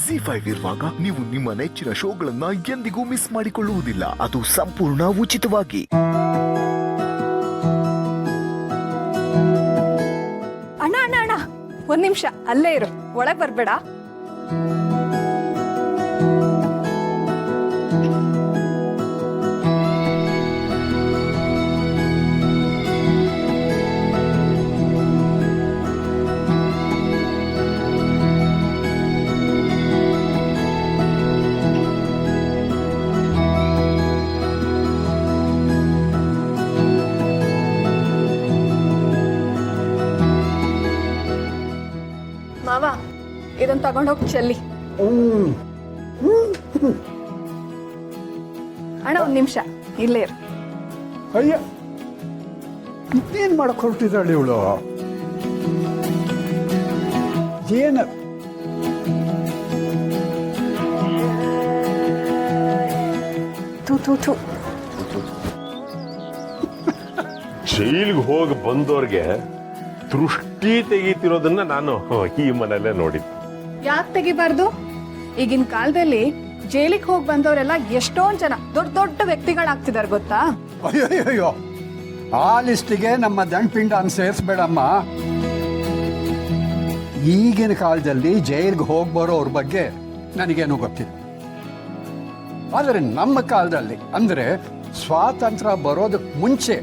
ಜಿ5 ಇರುವಾಗ ನೀವು ನಿಮ್ಮ ನೆಚ್ಚಿನ ಶೋಗಳನ್ನ ಎಂದಿಗೂ ಮಿಸ್ ಮಾಡಿಕೊಳ್ಳುವುದಿಲ್ಲ. ಅದು ಸಂಪೂರ್ಣ ಉಚಿತವಾಗಿ. ಅಣ್ಣ ಅಣ್ಣ ಅಣ್ಣ, ಒಂದ್ ನಿಮಿಷ ಅಲ್ಲೇ ಇರು, ಒಳಗ್ ಬರ್ಬೇಡ. ಮಾವ, ಇದನ್ನ ತಗೊಂಡೋಗಿ ಚೆಲ್ಲಿ. ಅಣ್ಣ ಒಂದ್ ನಿಮಿಷ ಇಲ್ಲೇ ಇರು. ಅಯ್ಯ, ಏನ್ ಮಾಡಕ್ ಹೊರಟಿದ್ದಾಳೆ ಇವಳು? ಏನ ಥೂ ಥೂ ಥೂ. ಜೈಲಿಗೆ ಹೋಗಿ ಬಂದವ್ರಿಗೆ ದೃಷ್ಟಿ ತೆಗೀತಿರೋದನ್ನ ನಾನು ಈ ಮನೆಯಲ್ಲೇ ನೋಡಿದ್ದೆ. ಯಾಕೆ ತೆಗಿಬಾರ್ದು? ಈಗಿನ ಕಾಲದಲ್ಲಿ ಜೈಲಿಗೆ ಹೋಗಿ ಬಂದವರೆಲ್ಲ ಎಷ್ಟೊಂದ್ ಜನ ದೊಡ್ಡ ದೊಡ್ಡ ವ್ಯಕ್ತಿಗಳಾಗ್ತಿದಾರೆ ಗೊತ್ತಾ? ಅಯ್ಯೋ, ಆ ಲಿಸ್ಟಿಗೆ ನಮ್ಮ ದಂಡಪಿಂಡ ಸೇರಿಸ್ಬೇಡಮ್ಮ. ಈಗಿನ ಕಾಲದಲ್ಲಿ ಜೈಲ್ಗೆ ಹೋಗಿ ಬರೋವ್ರ ಬಗ್ಗೆ ನನಗೇನು ಗೊತ್ತಿಲ್ಲ. ಆದರೆ ನಮ್ಮ ಕಾಲದಲ್ಲಿ ಅಂದ್ರೆ ಸ್ವಾತಂತ್ರ್ಯ ಬರೋದಕ್ಕೆ ಮುಂಚೆ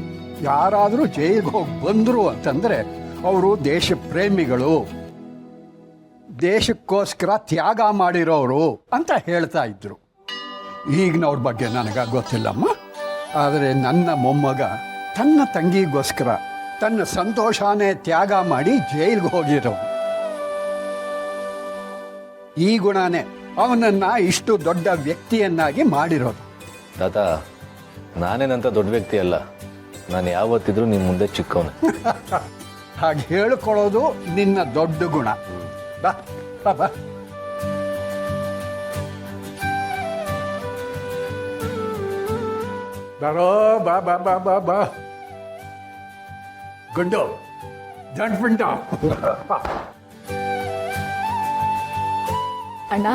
ಯಾರಾದರೂ ಜೈಲಿಗೆ ಹೋಗಿ ಬಂದ್ರು ಅಂತಂದ್ರೆ ಅವರು ದೇಶ ಪ್ರೇಮಿಗಳು, ದೇಶಕ್ಕೋಸ್ಕರ ತ್ಯಾಗ ಮಾಡಿರೋರು ಅಂತ ಹೇಳ್ತಾ ಇದ್ರು. ಈಗಿನವ್ರ ಬಗ್ಗೆ ನನಗೆ ಗೊತ್ತಿಲ್ಲಮ್ಮ. ಆದರೆ ನನ್ನ ಮೊಮ್ಮಗ ತನ್ನ ತಂಗಿಗೋಸ್ಕರ ತನ್ನ ಸಂತೋಷನೇ ತ್ಯಾಗ ಮಾಡಿ ಜೈಲಿಗೆ ಹೋಗಿರೋ. ಈ ಗುಣನೇ ಅವನನ್ನ ಇಷ್ಟು ದೊಡ್ಡ ವ್ಯಕ್ತಿಯನ್ನಾಗಿ ಮಾಡಿರೋದು. ತಾತ, ನಾನೇನಂತ ದೊಡ್ಡ ವ್ಯಕ್ತಿ ಅಲ್ಲ. ನಾನು ಯಾವತ್ತಿದ್ರೂ ನಿಮ್ಮ ಮುಂದೆ ಚಿಕ್ಕವನು. ಹಾಗೆ ಹೇಳ್ಕೊಳ್ಳೋದು ನಿನ್ನ ದೊಡ್ಡ ಗುಣ. ಬಾ ಬಾ ಬಾ. ಬರೋ ಬಾ ಬಾ ಬಾ ಬಾ ಬಾ. ಗುಂಡು, ದಂಡಪಿಂಡ. ಅಣ್ಣ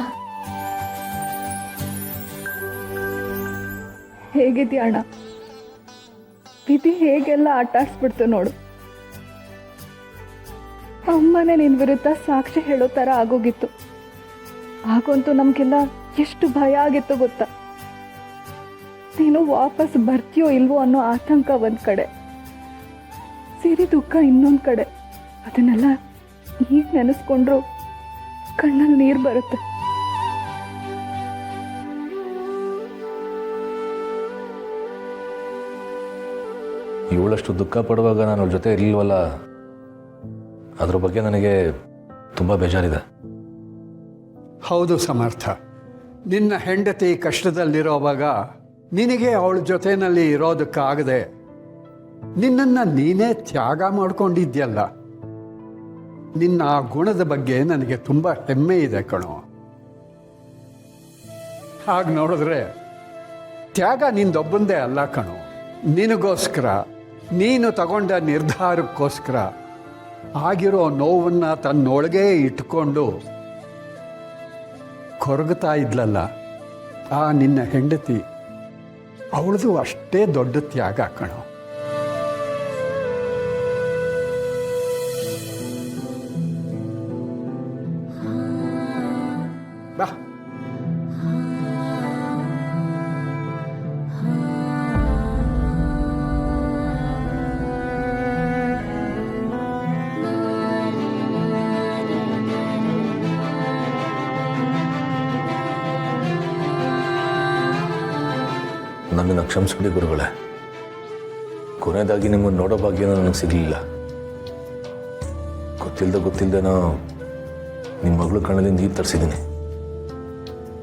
ಹೇಗಿದ್ಯಾ ಅಣ್ಣ? ವಿಧಿ ಹೇಗೆಲ್ಲ ಆಟಾಡ್ಸ್ಬಿಡ್ತು ನೋಡು. ಅಮ್ಮನೇ ನಿನ್ ವಿರುದ್ಧ ಸಾಕ್ಷಿ ಹೇಳೋ ತರ ಆಗೋಗಿತ್ತು. ಆಗಂತೂ ನಮ್ಗೆಲ್ಲ ಎಷ್ಟು ಭಯ ಆಗಿತ್ತು ಗೊತ್ತಾ? ನೀನು ವಾಪಸ್ ಬರ್ತೀಯೋ ಇಲ್ವೋ ಅನ್ನೋ ಆತಂಕ ಒಂದ್ ಕಡೆ, ಸಿರಿ ದುಃಖ ಇನ್ನೊಂದ್ ಕಡೆ. ಅದನ್ನೆಲ್ಲ ಈಗ ನೆನೆಸ್ಕೊಂಡ್ರು ಕಣ್ಣಲ್ಲಿ ನೀರು ಬರುತ್ತೆ. ಇವಳಷ್ಟು ದುಃಖ ಪಡುವಾಗ ನಾನು ಅವಳ ಜೊತೆ ಇರಲಿಲ್ವಲ್ಲ, ಅದ್ರ ಬಗ್ಗೆ ನನಗೆ ತುಂಬ ಬೇಜಾರಿದೆ. ಹೌದು ಸಮರ್ಥ, ನಿನ್ನ ಹೆಂಡತಿ ಕಷ್ಟದಲ್ಲಿರೋವಾಗ ನಿನಗೆ ಅವಳ ಜೊತೆಯಲ್ಲಿ ಇರೋದಕ್ಕಾಗದೆ ನಿನ್ನನ್ನು ನೀನೇ ತ್ಯಾಗ ಮಾಡ್ಕೊಂಡಿದ್ಯಲ್ಲ. ನಿನ್ನ ಆ ಗುಣದ ಬಗ್ಗೆ ನನಗೆ ತುಂಬ ಹೆಮ್ಮೆ ಇದೆ ಕಣೋ. ಹಾಗೆ ನೋಡಿದ್ರೆ ತ್ಯಾಗ ನಿಂದೊಬ್ಬಂದೇ ಅಲ್ಲ ಕಣೋ. ನಿನಗೋಸ್ಕರ, ನೀನು ತಗೊಂಡ ನಿರ್ಧಾರಕ್ಕೋಸ್ಕರ ಆಗಿರೋ ನೋವನ್ನು ತನ್ನೊಳಗೆ ಇಟ್ಕೊಂಡು ಕೊರಗುತ್ತಾ ಇದ್ಲಲ್ಲ ಆ ನಿನ್ನ ಹೆಂಡತಿ, ಅವಳದು ಅಷ್ಟೇ ದೊಡ್ಡ ತ್ಯಾಗ ಕಣೋ. ಬಾ. ನನ್ನನ್ನು ಕ್ಷಮಿಸ್ಬಿಡಿ ಗುರುಗಳೇ. ಕೊನೆಯದಾಗಿ ನಿಮ್ಮನ್ನು ನೋಡೋ ಭಾಗ್ಯನೂ ನನಗೆ ಸಿಗಲಿಲ್ಲ. ಗೊತ್ತಿಲ್ಲದೇನೋ ನಿಮ್ಮ ಮಗಳು ಕಣ್ಣಲ್ಲಿ ನೀರು ತರಿಸಿದ್ದೀನಿ.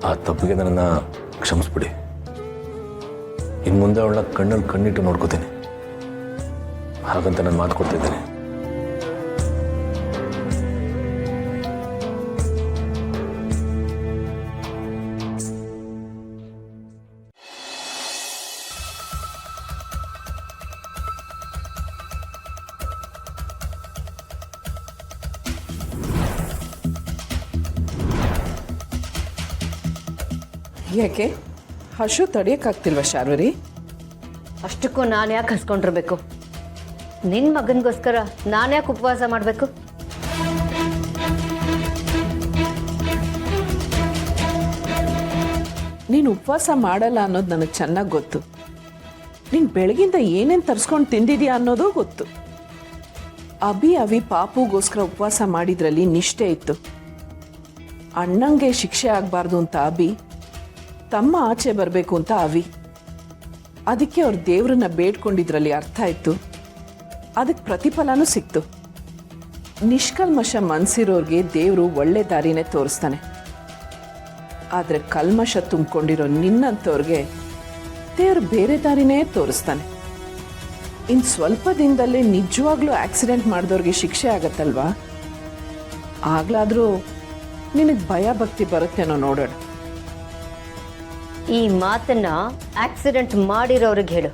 ಆ ತಪ್ಪಿಗೆ ನನ್ನನ್ನು ಕ್ಷಮಿಸ್ಬಿಡಿ. ಇನ್ನು ಮುಂದೆ ಅವಳನ್ನ ಕಣ್ಣಲ್ಲಿ ಕಣ್ಣಿಟ್ಟು ನೋಡ್ಕೋತೀನಿ. ಹಾಗಂತ ನಾನು ಮಾತು ಕೊಡ್ತಿದ್ದೇನೆ. ಯಾಕೆ ಹಸು ತಡೆಯೋಕ್ಕಾಗ್ತಿಲ್ವ ಶಾರ್ವರಿ? ಅಷ್ಟಕ್ಕೂ ನಾನು ಯಾಕೆ ಹಸ್ಕೊಂಡಿರ್ಬೇಕು? ನಿನ್ನ ಮಗನಿಗೋಸ್ಕರ ನಾನು ಯಾಕೆ ಉಪವಾಸ ಮಾಡಬೇಕು? ನೀನು ಉಪವಾಸ ಮಾಡಲ್ಲ ಅನ್ನೋದು ನನಗೆ ಚೆನ್ನಾಗಿ ಗೊತ್ತು. ನೀನು ಬೆಳಗಿಂದ ಏನೇನು ತರಿಸ್ಕೊಂಡು ತಿಂದಿದ್ಯಾ ಅನ್ನೋದು ಗೊತ್ತು. ಅವಿ ಪಾಪುಗೋಸ್ಕರ ಉಪವಾಸ ಮಾಡಿದ್ರಲ್ಲಿ ನಿಷ್ಠೆ ಇತ್ತು. ಅಣ್ಣಂಗೆ ಶಿಕ್ಷೆ ಆಗಬಾರ್ದು ಅಂತ ಅಭಿ, ತಮ್ಮ ಆಚೆ ಬರಬೇಕು ಅಂತ ಅವಿ. ಅದಕ್ಕೆ ಅವ್ರ ದೇವ್ರನ್ನ ಬೇಡ್ಕೊಂಡಿದ್ರಲ್ಲಿ ಅರ್ಥ ಇತ್ತು. ಅದಕ್ಕೆ ಪ್ರತಿಫಲನೂ ಸಿಕ್ತು. ನಿಷ್ಕಲ್ಮಶ ಮನ್ಸಿರೋರ್ಗೆ ದೇವರು ಒಳ್ಳೆ ದಾರಿನೇ ತೋರಿಸ್ತಾನೆ. ಆದರೆ ಕಲ್ಮಶ ತುಂಬಿಕೊಂಡಿರೋ ನಿನ್ನಂಥವ್ರಿಗೆ ದೇವ್ರು ಬೇರೆ ದಾರಿನೇ ತೋರಿಸ್ತಾನೆ. ಇನ್ನು ಸ್ವಲ್ಪ ದಿನದಲ್ಲೇ ನಿಜವಾಗ್ಲೂ ಆಕ್ಸಿಡೆಂಟ್ ಮಾಡಿದವ್ರಿಗೆ ಶಿಕ್ಷೆ ಆಗತ್ತಲ್ವಾ? ಆಗ್ಲಾದರೂ ನಿನಗೆ ಭಯ ಭಕ್ತಿ ಬರುತ್ತೇನೋ ನೋಡೋಣ. ಈ ಮಾತನ್ನ ಆಕ್ಸಿಡೆಂಟ್ ಮಾಡಿರೋರಿಗೆ ಹೇಳು,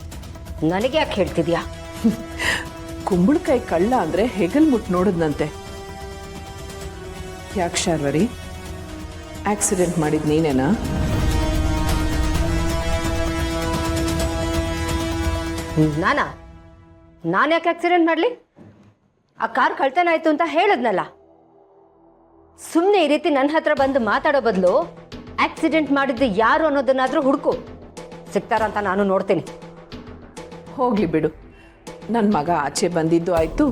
ನನಗೆ ಯಾಕೆ ಹೇಳ್ತಿದ್ಯಾ? ಕುಂಬಳಕಾಯಿ ಕಳ್ಳ ಅಂದರೆ ಹೆಗಲ್ ಮುಟ್ಟು ನೋಡಿದ್ನಂತೆ. ಯಾಕೆ ಶಾರ್ವರಿ, ಆಕ್ಸಿಡೆಂಟ್ ಮಾಡಿದ್ ನೀನೇನಾ? ನಾನು ಯಾಕೆ ಆಕ್ಸಿಡೆಂಟ್ ಮಾಡಲಿ? ಆ ಕಾರ್ ಕಳ್ತನ ಆಯ್ತು ಅಂತ ಹೇಳಿದ್ನಲ್ಲ. ಸುಮ್ಮನೆ ಈ ರೀತಿ ನನ್ನ ಹತ್ರ ಬಂದು ಮಾತಾಡೋ ಬದಲು ಆಕ್ಸಿಡೆಂಟ್ ಮಾಡಿದ್ದು ಯಾರು ಅನ್ನೋದನ್ನಾದ್ರೂ ಹುಡುಕು, ಸಿಗ್ತಾರಂತ ನಾನು ನೋಡ್ತೀನಿ. ಹೋಗ್ಲಿ ಬಿಡು, ನನ್ನ ಮಗ ಆಚೆ ಬಂದಿದ್ದು ಆಯ್ತು,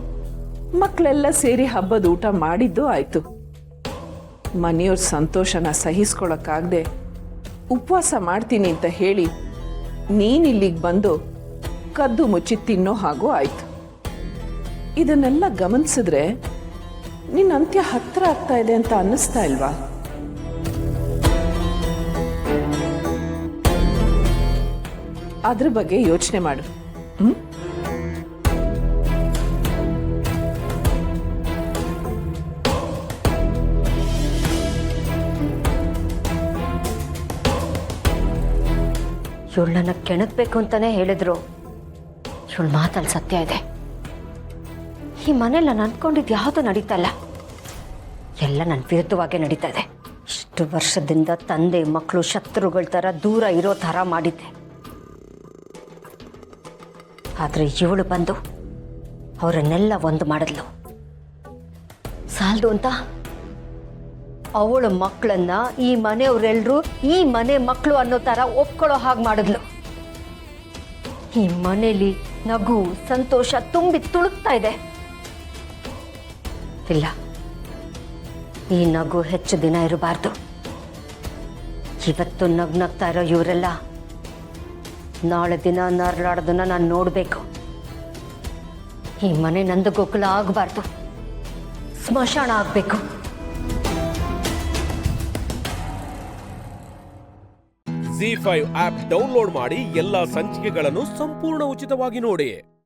ಮಕ್ಕಳೆಲ್ಲ ಸೇರಿ ಹಬ್ಬದ ಊಟ ಮಾಡಿದ್ದು ಆಯ್ತು. ಮನೆಯವ್ರ ಸಂತೋಷನ ಸಹಿಸ್ಕೊಳಕ್ಕಾಗದೆ ಉಪವಾಸ ಮಾಡ್ತೀನಿ ಅಂತ ಹೇಳಿ ನೀನಿಲ್ಲಿಗೆ ಬಂದು ಕದ್ದು ಮುಚ್ಚಿ ತಿನ್ನೋ ಹಾಗೂ ಆಯ್ತು. ಇದನ್ನೆಲ್ಲ ಗಮನಿಸಿದ್ರೆ ನಿನ್ನ ಅಂತ್ಯ ಹತ್ರ ಆಗ್ತಾ ಇದೆ ಅಂತ ಅನ್ನಿಸ್ತಾ ಇಲ್ವಾ? ಅದ್ರ ಬಗ್ಗೆ ಯೋಚನೆ ಮಾಡು. ಇವಳನ್ನ ಕೆಣಕ್ಬೇಕು ಅಂತಾನೆ ಹೇಳಿದ್ರು. ಇವಳ ಮಾತಲ್ಲಿ ಸತ್ಯ ಇದೆ. ಈ ಮನೇಲಿ ನಾನು ಅಂದ್ಕೊಂಡಿದ್ದು ಯಾವುದು ನಡೀತಾ ಇಲ್ಲ, ಎಲ್ಲ ನನ್ನ ವಿರುದ್ಧವಾಗೇ ನಡೀತಾ ಇದೆ. ಇಷ್ಟು ವರ್ಷದಿಂದ ತಂದೆ ಮಕ್ಕಳು ಶತ್ರುಗಳ ಥರ ದೂರ ಇರೋ ಥರ ಮಾಡಿದ್ದೆ. ಆದರೆ ಇವಳು ಬಂದು ಅವರನ್ನೆಲ್ಲ ಒಂದು ಮಾಡಿದ್ಲು. ಸಾಲದು ಅಂತ ಅವಳ ಮಕ್ಕಳನ್ನ ಈ ಮನೆಯವರೆಲ್ಲರೂ ಈ ಮನೆ ಮಕ್ಕಳು ಅನ್ನೋ ಥರ ಒಪ್ಕೊಳ್ಳೋ ಹಾಗೆ ಮಾಡಿದ್ಲು. ಈ ಮನೇಲಿ ನಗು ಸಂತೋಷ ತುಂಬಿ ತುಳುಕ್ತಾ ಇದೆ. ಇಲ್ಲ, ಈ ನಗು ಹೆಚ್ಚು ದಿನ ಇರಬಾರ್ದು. ಇವತ್ತು ನಗ್ನಗ್ತಾ ಇರೋ ಇವರೆಲ್ಲ ನಾಳೆ ದಿನ ನರಳಾಡೋದನ್ನ ನಾನು ನೋಡಬೇಕು. ಈ ಮನೆ ನಂದು ಗೋಕುಲ ಆಗಬಾರ್ದು, ಸ್ಮಶಾನ ಆಗಬೇಕು. ZEE5 ಆಪ್ ಡೌನ್ಲೋಡ್ ಮಾಡಿ ಎಲ್ಲಾ ಸಂಚಿಕೆಗಳನ್ನು ಸಂಪೂರ್ಣ ಉಚಿತವಾಗಿ ನೋಡಿ.